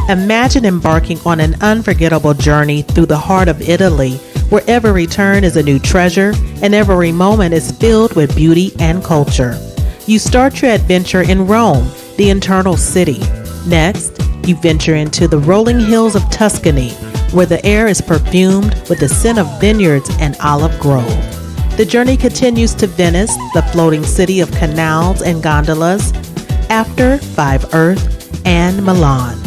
Imagine embarking on an unforgettable journey through the heart of Italy, where every turn is a new treasure and every moment is filled with beauty and culture. You start your adventure in Rome, the eternal city. Next, you venture into the rolling hills of Tuscany, where the air is perfumed with the scent of vineyards and olive grove. The journey continues to Venice, the floating city of canals and gondolas, after Five Earth and Milan.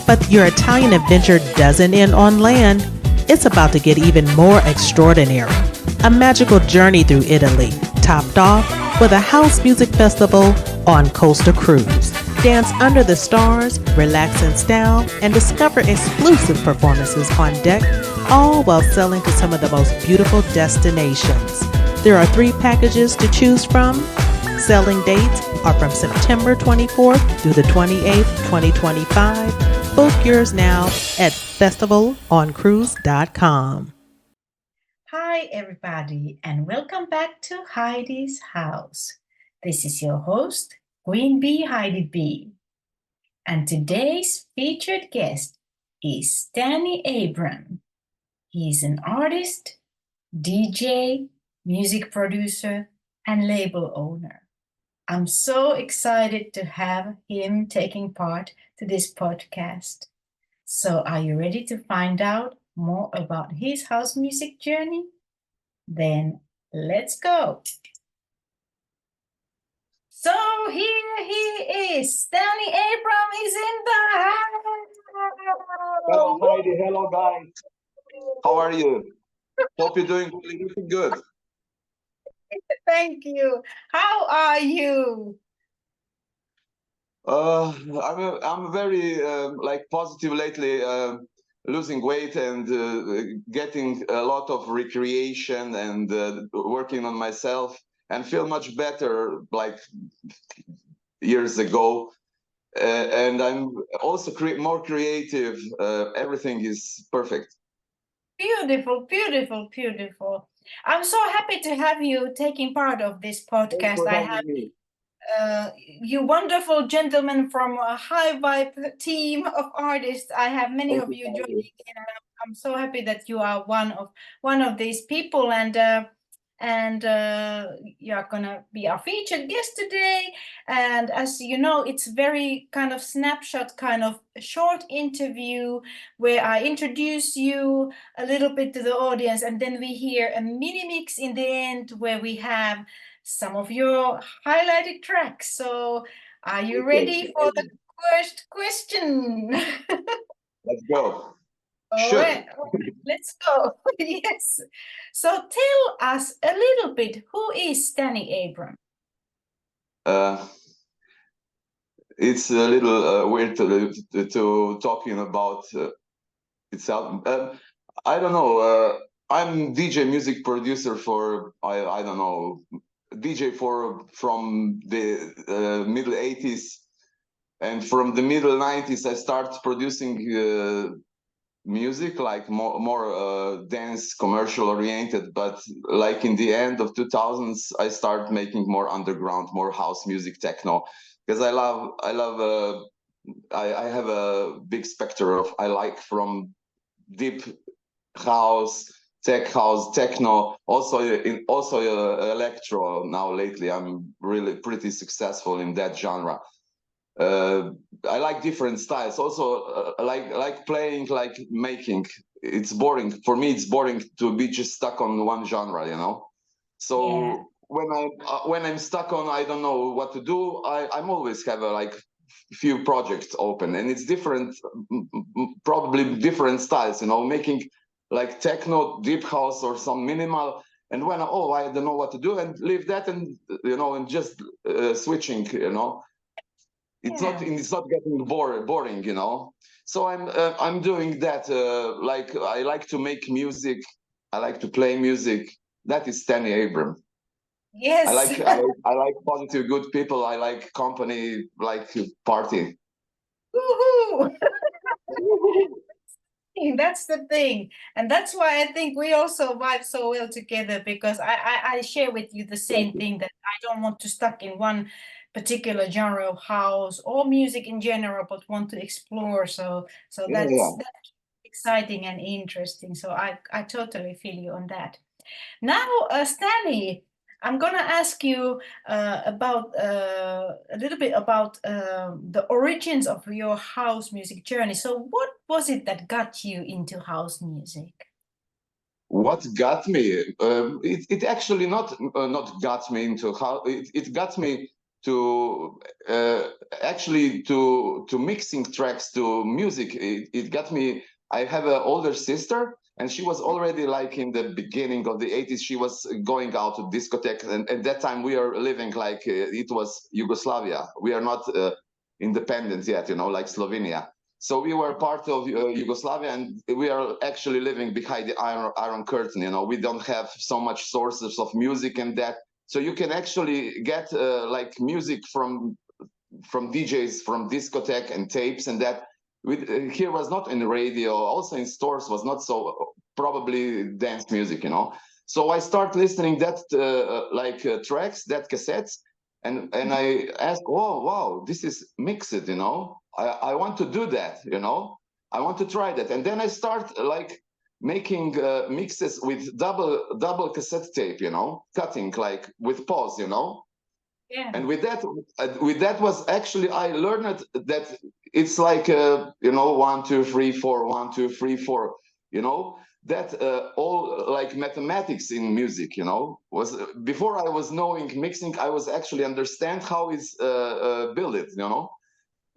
But your Italian adventure doesn't end on land. It's about to get even more extraordinary. A magical journey through Italy, topped off with a house music festival on Costa Cruise. Dance under the stars, relax in style, and discover exclusive performances on deck, all while sailing to some of the most beautiful destinations. There are 3 packages to choose from. Sailing dates are from September 24th through the 28th, 2025. Book yours now at festivaloncruise.com. Hi, everybody, and welcome back to Heidi's house. This is your host, Queen Bee Heidi B. And today's featured guest is Stanny Abram. He's an artist, DJ, music producer, and label owner. I'm so excited to have him taking part to this podcast. So are you ready to find out more about his house music journey? Then let's go. So here he is. Stanny Abram is in the Hello, house. Heidi. Hello, guys. How are you? Hope you're doing really good. Thank you. How are you? I'm very positive lately. Losing weight and getting a lot of recreation and working on myself, and feel much better like years ago. And I'm also more creative. Everything is perfect. Beautiful, beautiful, beautiful. I'm so happy to have you taking part of this Thanks podcast. for I having have me. you wonderful gentlemen from a high vibe team of artists. I have many Thank of you, you Heidi. joining in, and I'm so happy that you are one of these people, and you're gonna be our featured guest today. And as you know, it's very kind of snapshot, kind of short interview where I introduce you a little bit to the audience, and then we hear a mini mix in the end where we have some of your highlighted tracks. So, are you Okay. ready for the first question? Let's go. All Shoot. right, let's go. Yes. So, tell us a little bit, who is Stanny Abram? Uh, it's a little weird to talking about itself. I don't know. I'm DJ music producer for I don't know, DJ for from the middle 80s, and from the middle 90s I start producing music like more dance commercial oriented, but like in the end of 2000s I start making more underground, more house music, techno, because I have a big spectrum of I like from deep house, tech house, techno, also electro. Now lately I'm really pretty successful in that genre. uh, I like different styles. Also, like playing, like making. It's boring for me. It's boring to be just stuck on one genre, you know. Yeah. So when I'm stuck on, I don't know what to do. I'm always have a like few projects open, and it's different, probably different styles, you know, making like techno, deep house, or some minimal. And when I don't know what to do, and leave that, and you know, and just switching, you know, Yeah. it's not getting boring, you know. So I'm doing that. Like I like to make music, I like to play music. That is Stanny Abram. Yes. I like positive good people. I like company, like party. Woohoo! That's the thing. And that's why I think we also vibe so well together, because I share with you the same thing, that I don't want to stuck in one particular genre of house or music in general, but want to explore. So Yeah. that's exciting and interesting. So I totally feel you on that. Now, Stanley, I'm gonna ask you about a little bit about the origins of your house music journey. So, what was it that got you into house music? What got me? It actually not got me into how it got me to actually to mixing tracks to music. It got me. I have an older sister, and she was already like in the beginning of the 80s. She was going out to discotheques, and at that time we are living like it was Yugoslavia. We are not independent yet, like Slovenia. So we were part of Yugoslavia, and we are actually living behind the iron curtain. We don't have so much sources of music and that. So you can actually get like music from DJs, from discotheque and tapes and that. Here was not in radio, also in stores was not so probably dance music. So I start listening that tracks, that cassettes, and I ask, oh wow, this is mixed. I want to do that. I want to try that, and then I start like making mixes with double cassette tape, cutting like with pause. Yeah. And with that was actually I learned that it's like 1 2 3 4 1 2 3 4, that all like mathematics in music, was before I was knowing mixing. I was actually understand how it's built it.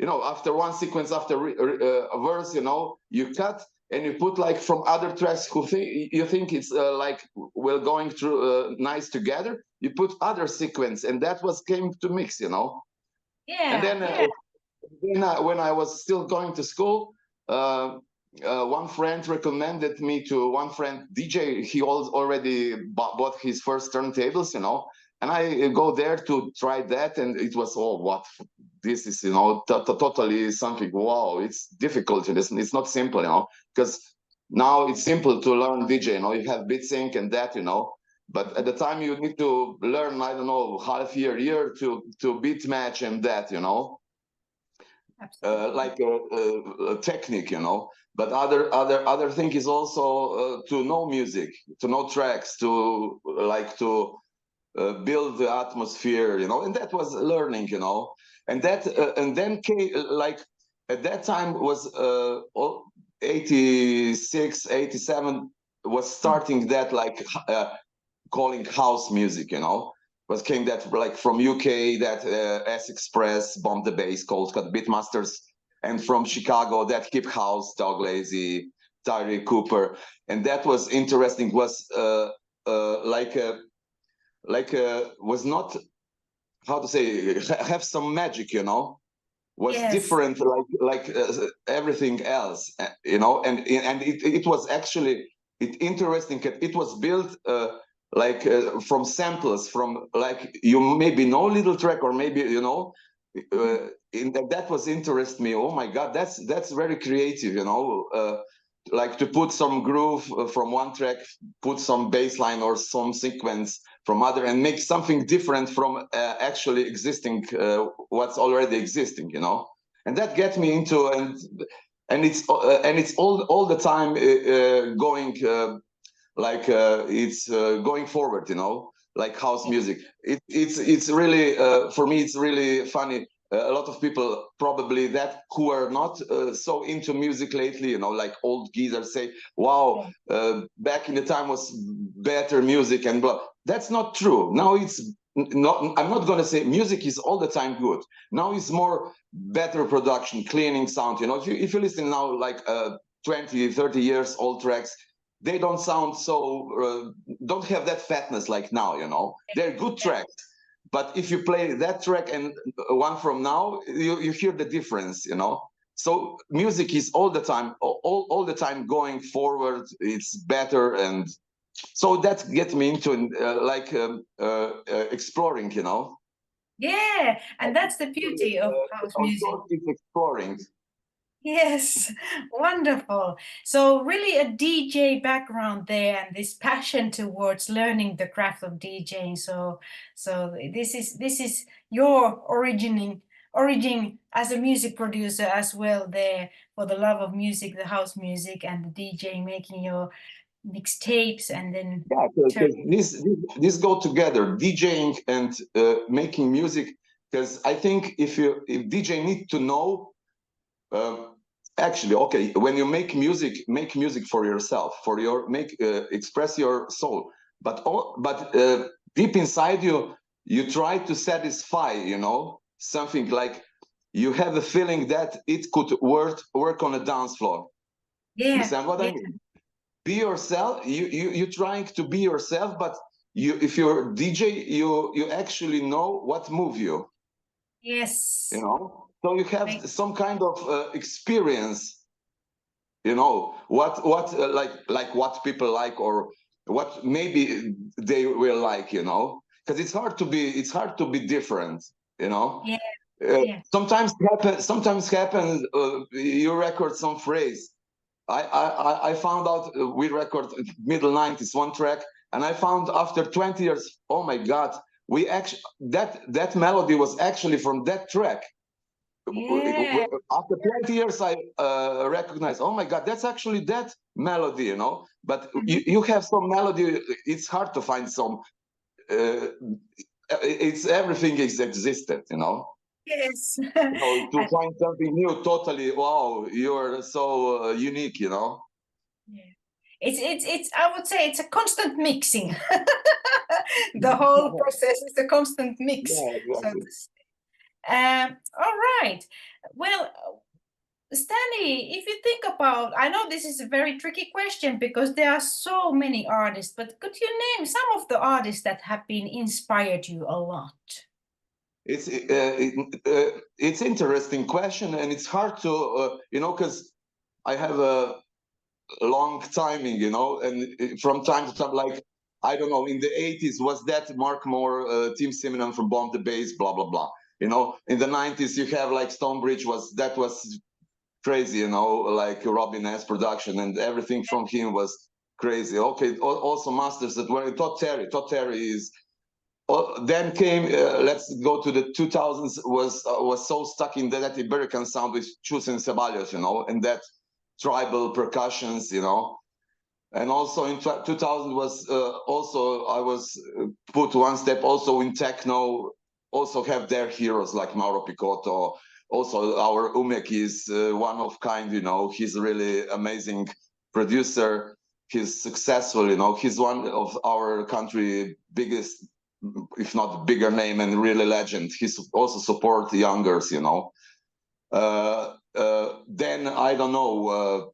After one sequence, after a verse, you cut and you put like from other tracks who you think it's like we're going through nice together. You put other sequence, and that was came to mix. Yeah. And then when I was still going to school, one friend recommended me to one friend DJ. He already bought his first turntables, and I go there to try that, and it was what this is, totally something. Wow, it's difficult. It's not simple, because now it's simple to learn DJ. You have beat sync and that, but at the time you need to learn, I don't know, half year to beat match and that, like a technique, but other thing is also to know music, to know tracks, to like to build the atmosphere, and that was learning, and that and then came like at that time was 86 87 was starting that like calling house music, was came that like from UK, that S Express, Bomb the Bass, Cold Cut, Beatmasters, and from Chicago, that Hip House, Doug Lazy, Tyree Cooper, and that was interesting. Was was not, how to say, have some magic, was Yes. different, like everything else, and it was actually interesting. It was built from samples, from like you maybe know little track, or maybe that was interest me. Oh my god, that's very creative, like to put some groove from one track, put some bass line or some sequence from other, and make something different from actually existing, what's already existing, and that gets me into, and it's all the time going it's going forward, like house music. It's really for me it's really funny. A lot of people probably that who are not so into music lately, like old geezers say, wow, back in the time was better music and blah. That's not true. Now it's not, I'm not going to say music is all the time good. Now it's more better production, cleaning sound. If you listen now like 20 30 years old tracks, they don't sound so don't have that fatness like now. They're good tracks, but if you play that track and one from now, you hear the difference. So music is all the time, all the time going forward. It's better, and so that gets me into exploring. Yeah, and that's the beauty of house music. It's exploring. Yes, wonderful. So really a DJ background there and this passion towards learning the craft of DJing. So this is your origin as a music producer as well there for the love of music, the house music and the DJing, making your mixtapes and then Yeah, turn. because this go together, DJing and making music. Because I think if DJ need to know, uh, actually, okay, when you make music for yourself, for your make express your soul. But deep inside you, you try to satisfy, something like you have a feeling that it could work on a dance floor. Yeah, Understand what I yeah, mean? Be yourself. You trying to be yourself, but if you're DJ, you actually know what move you. yes. So you have Make, some kind of experience. What like what people like or what maybe they will like. Because it's hard to be different. You know. yeah, yeah. Sometimes happen. You record some phrase. I found out we record middle 90s one track, and I found after 20 years, oh my God, we actually that melody was actually from that track. Yeah. After 20 years, I recognized, oh my God, that's actually that melody. But Mhm. you have some melody. It's hard to find some. Uh, it's everything is existed. Yes. To find something new, totally, wow, you're so unique. Yeah. It's I would say it's a constant mixing. The whole process is a constant mix. Yeah, So exactly. this, all right. Well, Stanley, if you think about, I know this is a very tricky question because there are so many artists, but could you name some of the artists that have been inspired you a lot? It's interesting question, and it's hard to because I have a long timing, and from time to time, like I don't know, in the 80s was that Mark Moore, Tim Simon from Bomb the Bass, blah blah blah. In the 90s you have like Stonebridge was crazy, like Robin S production, and everything from him was crazy. Okay, also masters that were Todd Terry. Todd Terry is then came let's go to the 2000s, was so stuck in that Iberican sound with Chus and Ceballos, and that tribal percussions, and also in 2000 was also I was put one step also in techno, also have their heroes like Mauro Picotto. Also our Umek is one of kind, he's really amazing producer. He's successful, he's one of our country biggest, if not bigger name, and really legend. He's also support youngers, then I don't know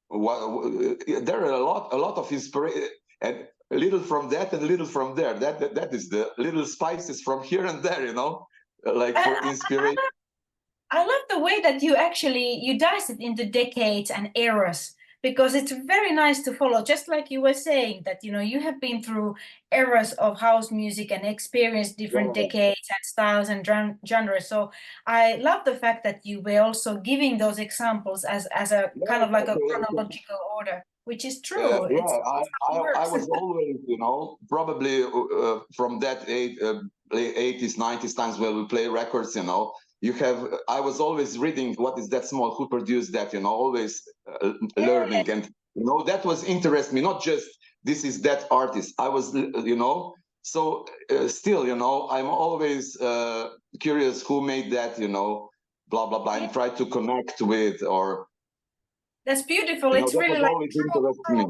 there are a lot of inspiration, and a little from that and a little from there. That is the little spices from here and there, like for I, inspiration. I love the way that you dice it into decades and eras because it's very nice to follow. Just like you were saying that you have been through eras of house music and experienced different Yeah, decades and styles and genres. So I love the fact that you were also giving those examples as a kind of like a okay. chronological order, which is true. Yeah, It's how it I works. was always, probably from that 80s, 90s times where we play records, I was always reading what is that small, who produced that, always Yeah. learning. And, that was interest me, not just this is that artist. I was, so still, I'm always curious who made that, blah, blah, blah, Yeah. and try to connect with, or, That's beautiful. It's that really was like always interesting me.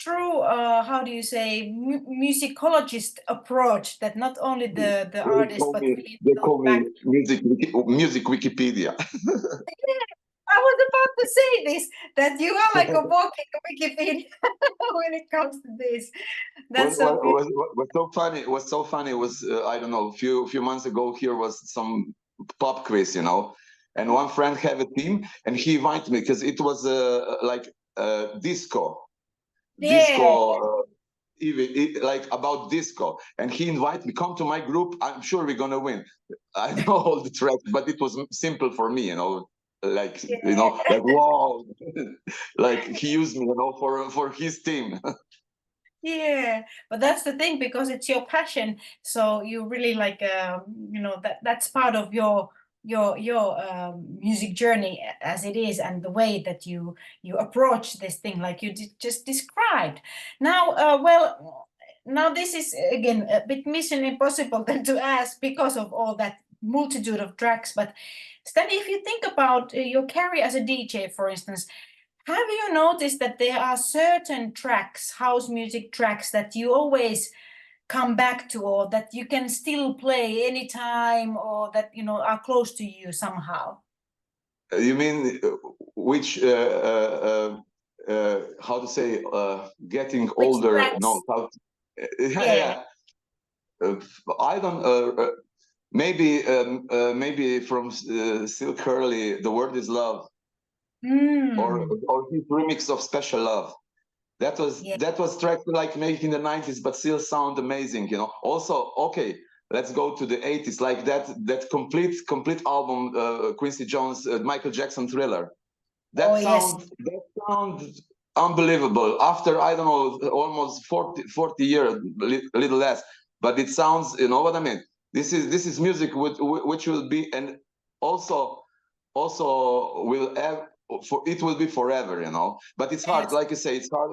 true how do you say musicologist approach that not only the They artist call but me, really they the call back. me music Wikipedia. I was about to say this, that you are like a walking Wikipedia when it comes to this. was, That's so was, beautiful. was, was so funny. It was so funny. It was I don't know. A few months ago, here was some pop quiz, and one friend have a team, and he invited me because it was like Yeah. disco. Even like about disco, and he invited me, come to my group, I'm sure we're gonna win. I know all the tracks, but it was simple for me. like like wow, like he used me, for his team. Yeah, but that's the thing, because it's your passion. So you really like, that's part of your music journey as it is, and the way that you approach this thing, like you just described. Now, now this is again a bit mission impossible then to ask, because of all that multitude of tracks. But Stanley, if you think about your career as a DJ, for instance, have you noticed that there are certain tracks, house music tracks, that you always come back to, or that you can still play anytime, or that are close to you somehow? You mean which how to say, getting Which older? tracks? No, how? Yeah. I don't. Maybe from Still Curly, "The Word Is Love," or Mm. his remix of "Special Love." Yeah. That was tracked like maybe in the 90s, but still sound amazing. Also, okay, let's go to the 80s, like that complete album, Quincy Jones, Michael Jackson, Thriller. Oh, That yes. sound unbelievable. After, I don't know, almost 40 years, a little less, but it sounds, you know what I mean. This is music which will be, and also will have, it will be forever, but it's hard, Yes. like you say, it's hard,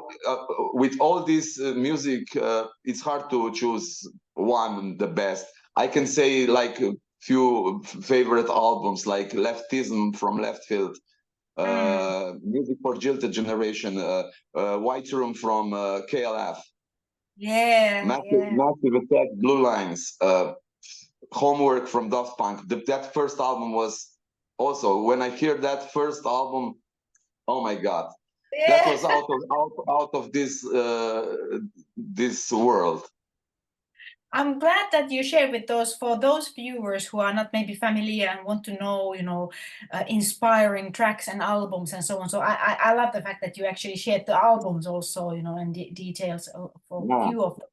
with all this music, it's hard to choose one, the best. I can say like a few favorite albums, like Leftism from Left Field, Music for Jilted Generation, White Room from KLF, Yeah. Yeah. Massive Attack, Blue Lines, Homework from Daft Punk. That first album was also, when I hear that first album, oh my God, that was Yeah. out of this world. I'm glad that you share with those, for those viewers who are not maybe familiar and want to know, inspiring tracks and albums and so on. So I love the fact that you actually shared the albums also, and details for Yeah. few of them.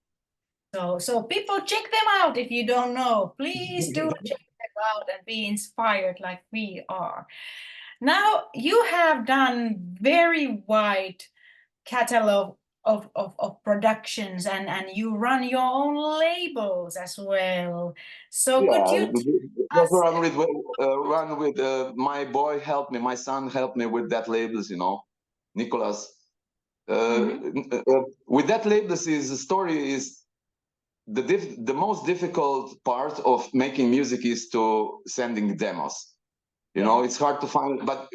So people, check them out if you don't know. Please do check them out and be inspired like we are. Now, you have done very wide catalog of productions, and you run your own labels as well. So could Yeah, you tell just us? run with my boy helped me, my son helped me with that labels, Nicholas. With that labels, is the story is the most difficult part of making music is to sending demos. Yeah. It's hard to find, but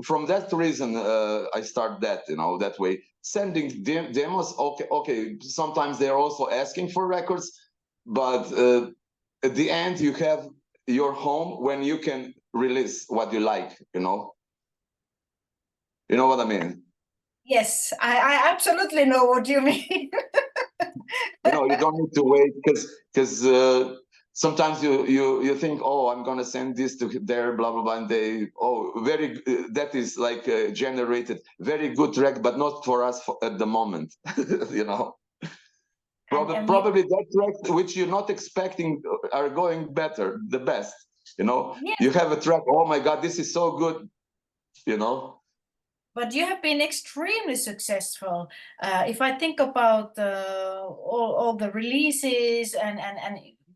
from that reason, I start that, that way. Sending demos, okay. Sometimes they're also asking for records, but at the end, you have your home when you can release what you like, You know what I mean? Yes, I absolutely know what you mean. You don't need to wait, because sometimes you think, oh, I'm gonna send this to there, blah blah blah, and they, very that is like generated very good track, but not for us at the moment. And Probably that track which you're not expecting are going better, the best. yes, You have a track, oh my God, this is so good. but you have been extremely successful. If I think about all the releases and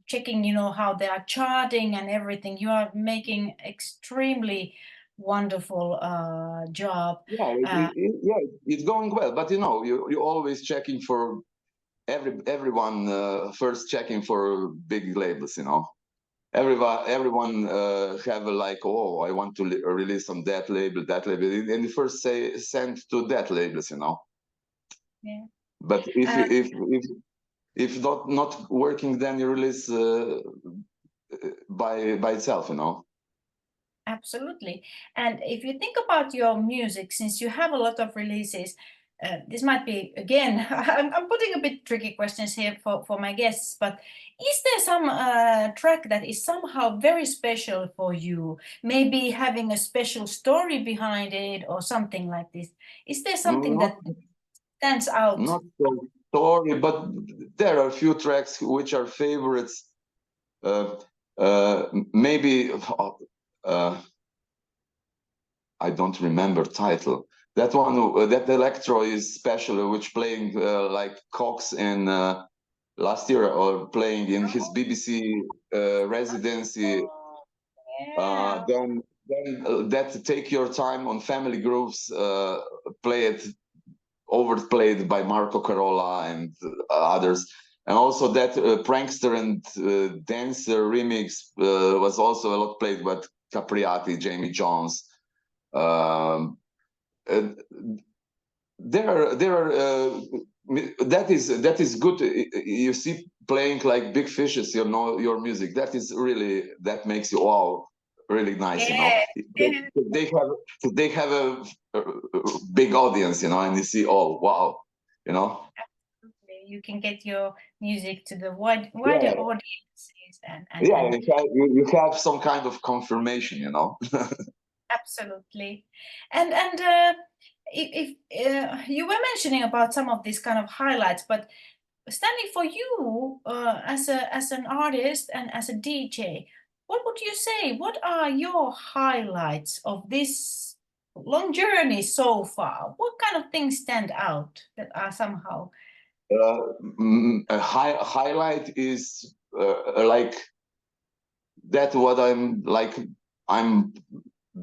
checking, how they are charting and everything, you are making extremely wonderful job. Yeah, yeah, it's going well, but you're always checking for everyone, first checking for big labels. Everyone have like, oh, I want to release on that label, and you first say send to that labels. Yeah. But if not working, then you release by itself. Absolutely. And if you think about your music, since you have a lot of releases, this might be, again, I'm putting a bit tricky questions here for my guests, but is there some track that is somehow very special for you? Maybe having a special story behind it or something like this. Is there something Not that stands out? not so story, but there are a few tracks which are favorites. Maybe I don't remember title. That one, that electro is special, which playing like Cox in last year, or playing in his BBC residency. Yeah. Then that Take Your Time on Family Grooves, play it overplayed by Marco Carola and others. And also that Prankster and Dancer remix was also a lot played by Capriati, Jamie Jones. There are that is good. You see, playing like big fishes, you know, your music. That is really, that makes you wow, really nice. You know, Yeah. they have a big audience, you know, and you see, oh wow, you know. You can get your music to the wider Yeah, audiences yeah. and You have some kind of confirmation, you know. absolutely. And if you were mentioning about some of these kind of highlights, but Stanley, for you as an artist and as a DJ, what would you say? What are your highlights of this long journey so far? What kind of things stand out that are somehow? A highlight is like that. What I'm like, I'm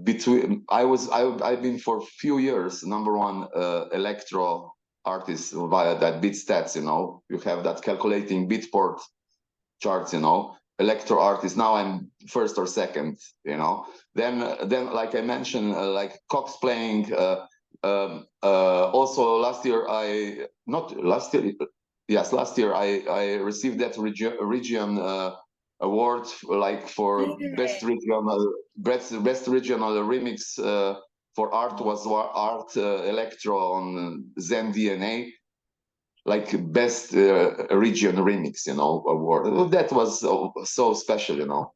between. I've been for a few years #1 electro artist via that Beatstats. You know, you have that calculating Beatport charts. You know, electro artist. Now I'm first or second. You know, then like I mentioned, like Cox playing. Also last year, not last year. Yes, last year I received that region award, like for best regional remix for art, was art electro on Zen DNA, like best region remix, you know, award. That was so special, you know.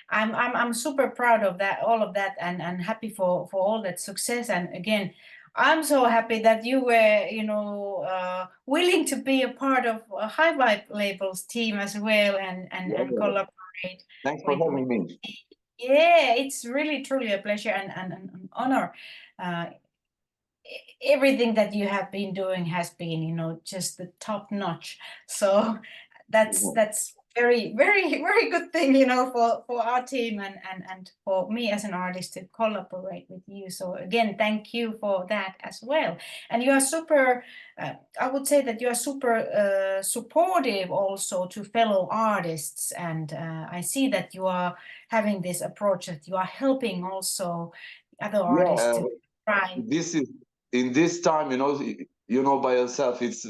I'm super proud of that, all of that, and happy for all that success. And again, I'm so happy that you were, willing to be a part of a High Vibe Labels team as well, and Yeah. collaborate Thanks for with. having me. Yeah, it's really truly a pleasure and an honor. Uh, Everything that you have been doing has been, just the top notch. So that's very, very, very good thing, for our team and for me as an artist to collaborate with you. So again, thank you for that as well. And you are super, I would say that you are super supportive also to fellow artists. And I see that you are having this approach that you are helping also other artists to try. This is, in this time, you know by yourself, it's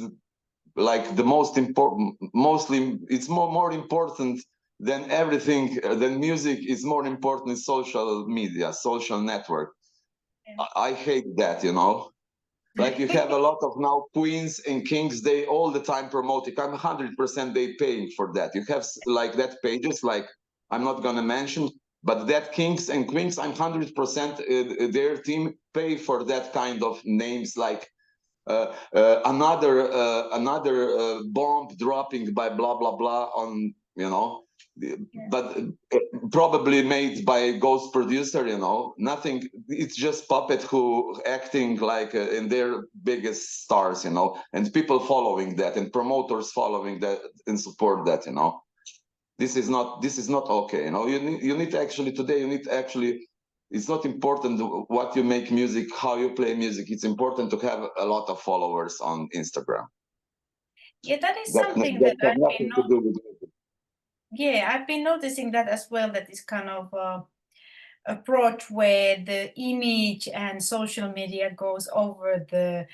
like the most important, mostly it's more important than everything, than music is more important in social media, social network. I hate that, you know. Like you have a lot of now queens and kings, they all the time promoting. I'm 100% they paying for that. You have like that pages, like I'm not gonna mention, but that kings and queens, I'm 100% their team pay for that kind of names, like another bomb dropping by blah blah blah on, you know, but probably made by a ghost producer, you know, nothing. It's just puppet who acting like in their biggest stars, you know, and people following that and promoters following that and support that, you know. This is not okay, you know. You need to actually, today you need to actually, it's not important what you make music, how you play music. It's important to have a lot of followers on Instagram. Yeah, that is That something that has I've nothing to do with music. yeah, I've been noticing that as well, that is kind of approach where the image and social media goes over the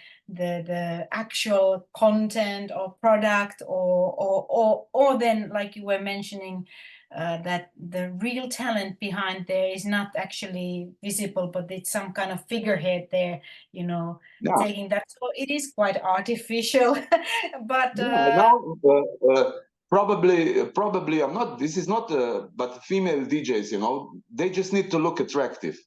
actual content or product, or then, like you were mentioning, that the real talent behind there is not actually visible, but it's some kind of figurehead there, Yeah. taking that. So it is quite artificial, but Now, probably I'm not. This is not. But female DJs, you know, they just need to look attractive.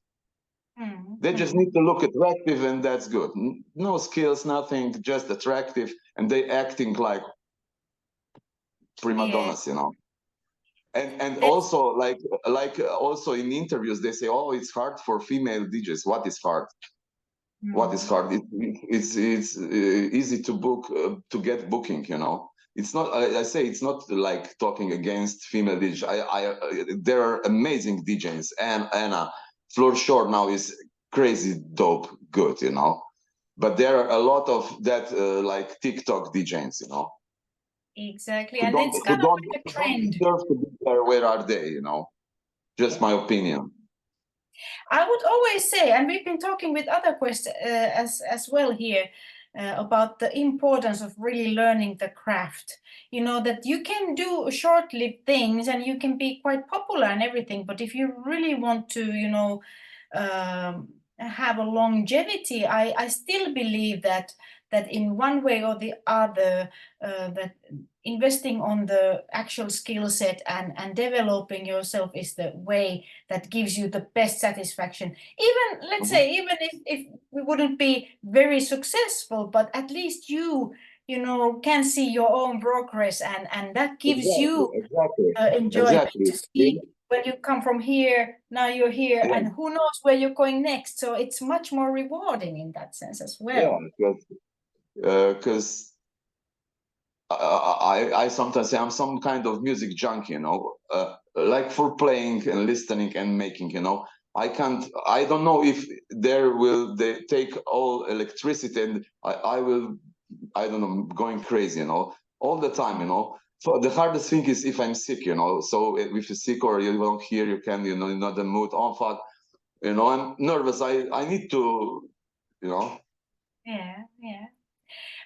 They just need to look attractive, and that's good. No skills, nothing, just attractive, and they acting like prima donnas, you know. And also like also in interviews they say, oh, it's hard for female DJs. What is hard? What is hard? It's easy to book, to get booking. You know, it's not. I say it's not like talking against female DJs. There are amazing DJs, and Anna Floor Short now is crazy dope good. You know, but there are a lot of that like TikTok DJs. You know, Exactly, who and don't it's who kind of don't like a who don't trend. deserve to be there. Where are they? You know, just my opinion. I would always say, and we've been talking with other questions as well here about the importance of really learning the craft. You know, that you can do short-lived things and you can be quite popular and everything, but if you really want to, you know, have a longevity, I still believe that in one way or the other, that investing on the actual skill set and developing yourself is the way that gives you the best satisfaction. Even, let's say, even if we wouldn't be very successful, but at least you know, can see your own progress, and that gives you enjoyment to see when you come from here, now you're here, and who knows where you're going next. So it's much more rewarding in that sense as well. Because I sometimes say I'm some kind of music junkie, you know, like for playing and listening and making, you know. I don't know if they take all electricity and I will, I don't know, going crazy, you know, all the time, you know. So the hardest thing is if I'm sick, you know. So if you're sick or you don't hear, you can, you know, you're not in the mood. Oh fuck, you know, I'm nervous. I need to, you know. Yeah.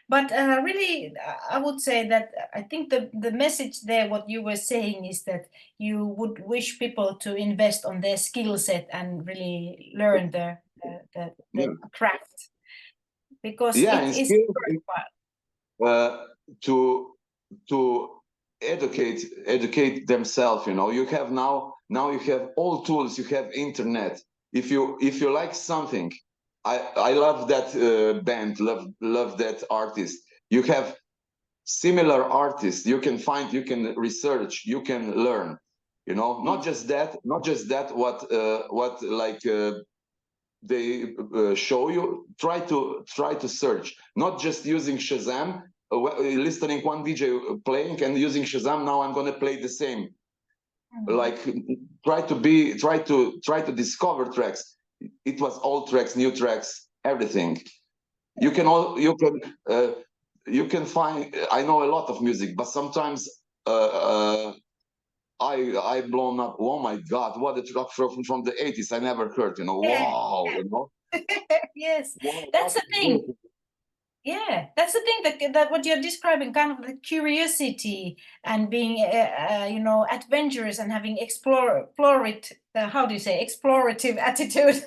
But really, I would say that I think the message there, what you were saying, is that you would wish people to invest on their skill set and really learn the craft, because it is worthwhile. To educate themselves, you know. You have now you have all tools. You have internet. If you like something, I love that band, love that artist. You have similar artists. You can find, you can research, you can learn. You know, not just that. What like they show you. Try to search. Not just using Shazam. Listening one DJ playing and using Shazam. Now I'm gonna play the same. Like try to discover tracks. It was old tracks, new tracks, everything. You can find. I know a lot of music, but sometimes I blown up. Oh my God, what a track from the 80s! I never heard. You know, wow. You know. Yes, Wow, that's the thing. Yeah, that's the thing, that what you're describing, kind of the curiosity and being, you know, adventurous and having explorative attitude,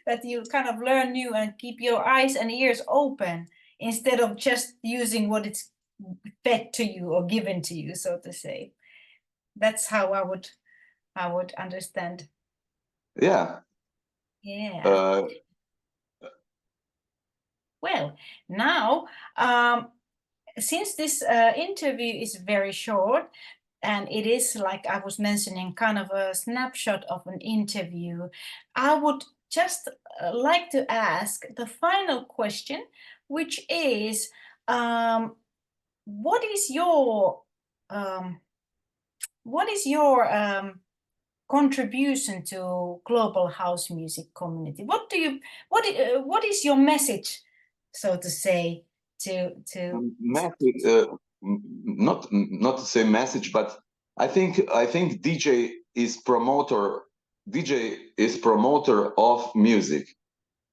that you kind of learn new and keep your eyes and ears open instead of just using what it's fed to you or given to you, so to say. That's how I would understand. Yeah. Yeah. Well, now, since this interview is very short, and it is, like I was mentioning, kind of a snapshot of an interview, I would just like to ask the final question, which is, what is your contribution to global house music community? What is your message, so to say, to message, not to say message, but I think DJ is promoter of music.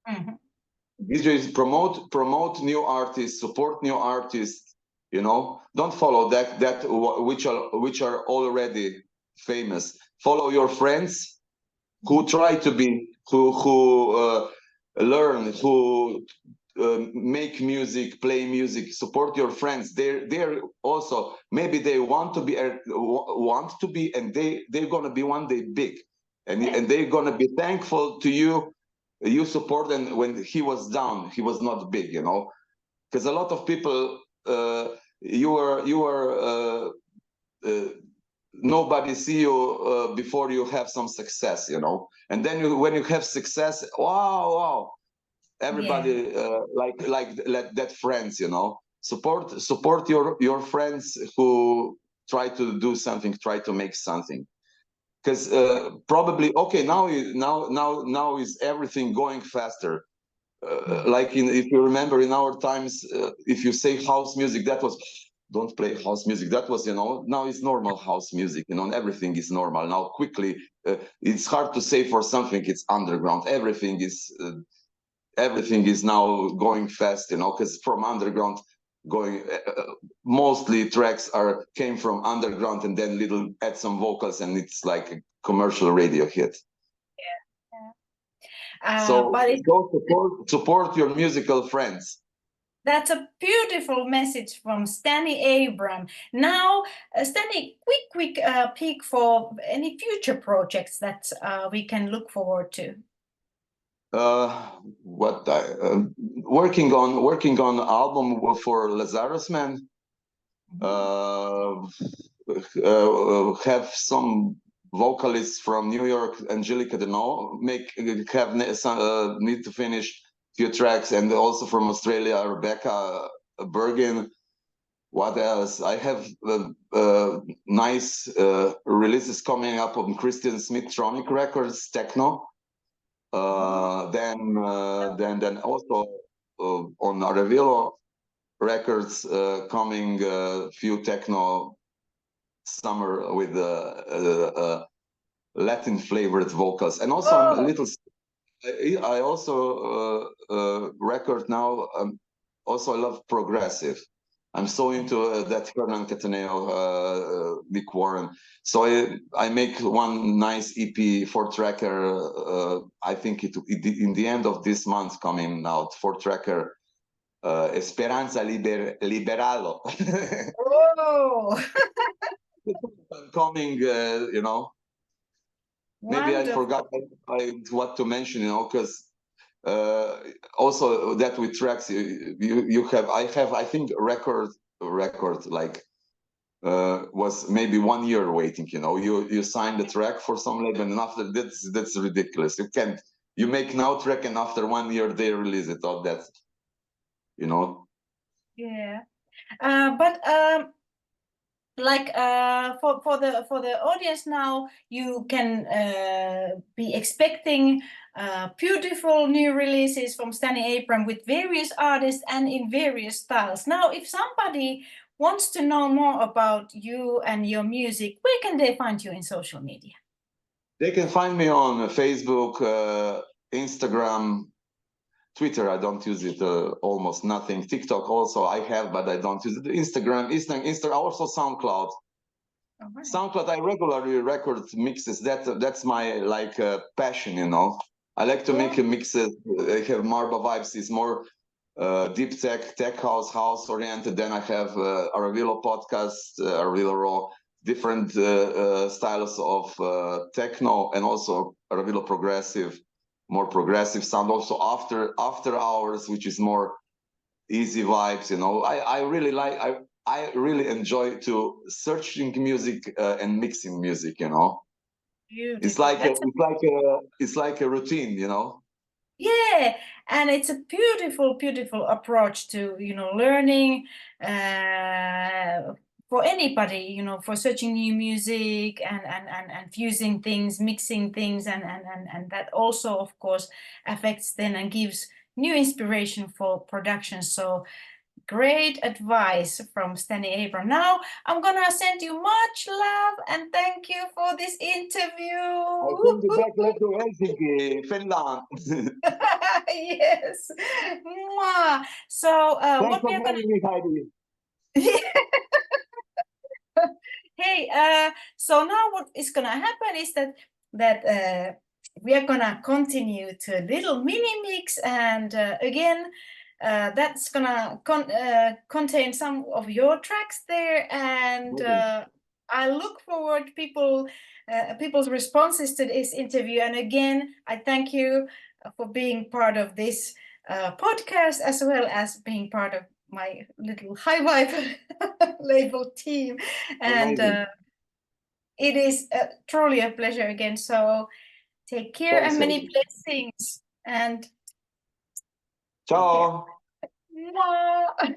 DJs promote new artists, support new artists, you know. Don't follow that which are already famous. Follow your friends who try to be, who learn, who make music, play music. Support your friends. They're also, maybe they want to be, and they're gonna be one day big, and they're gonna be thankful to you. You support them. When he was down, he was not big, you know, because a lot of people, you were nobody see you before you have some success, you know. And then when you have success, wow, everybody like that friends, you know. Support your friends who try to do something, try to make something. Because probably okay, now is everything going faster. Like if you remember in our times, if you say house music, that was don't play house music. That was, you know, now it's normal house music, you know, and everything is normal now. Quickly, it's hard to say for something it's underground. Everything is now going fast, you know, because from underground going mostly tracks came from underground and then little add some vocals and it's like a commercial radio hit. So go support your musical friends. That's a beautiful message from Stanny Abram. Now, Stanny, quick peek for any future projects that we can look forward to. What working on album for Lazarus Man. Have some vocalists from New York, Angelica Deno, need to finish few tracks, and also from Australia, Rebecca Bergin. What else? I have nice releases coming up on Christian Smith Tronic Records, techno. Then also on Arevilo Records coming few techno summer with Latin flavored vocals, and also I'm a little. I also record now. Also, I love progressive. I'm so into that Hernan Cataneo, Nick Warren. So I make one nice EP 4-tracker. I think it in the end of this month coming out 4-tracker. Esperanza Liberalo. Coming, you know. Maybe wonderful. I forgot what to mention, you know, because also that with tracks I think record like was maybe 1 year waiting, you know. You sign the track for some label and after that's ridiculous. You make now track and after 1 year they release it. All that, you know. Yeah, but like for the audience now, you can be expecting beautiful new releases from Stanny Abram with various artists and in various styles. Now, if somebody wants to know more about you and your music, where can they find you in social media? They can find me on Facebook, Instagram, Twitter. I don't use it almost nothing. TikTok also I have, but I don't use it. Instagram, also SoundCloud. Right. SoundCloud, I regularly record mixes. That's my like passion, you know. I like to make mixes. I have Marba vibes. It's more deep tech house oriented. Then I have Aravilo podcast, Aravilo Raw, different styles of techno, and also Aravilo progressive, more progressive sound. Also after hours, which is more easy vibes, you know. I really like. I really enjoy to searching music and mixing music, you know. Beautiful. It's like a routine, you know. Yeah, and it's a beautiful approach to, you know, learning for anybody, you know, for searching new music and fusing things, mixing things, and that also, of course, affects then and gives new inspiration for production. So great advice from Stanny Abram. Now I'm gonna send you much love and thank you for this interview. I send you back love to Helsinki, Finland. Yes. Mwah. So what we're gonna me, Heidi. Hey, so now what is gonna happen is that we are gonna continue to a little mini mix, and again that's gonna contain some of your tracks there, and I look forward people's responses to this interview. And again, I thank you for being part of this podcast, as well as being part of my little high vibe label team. And it is truly a pleasure again. So take care Thanks, and many Heidi. blessings. And Ciao. Mwah.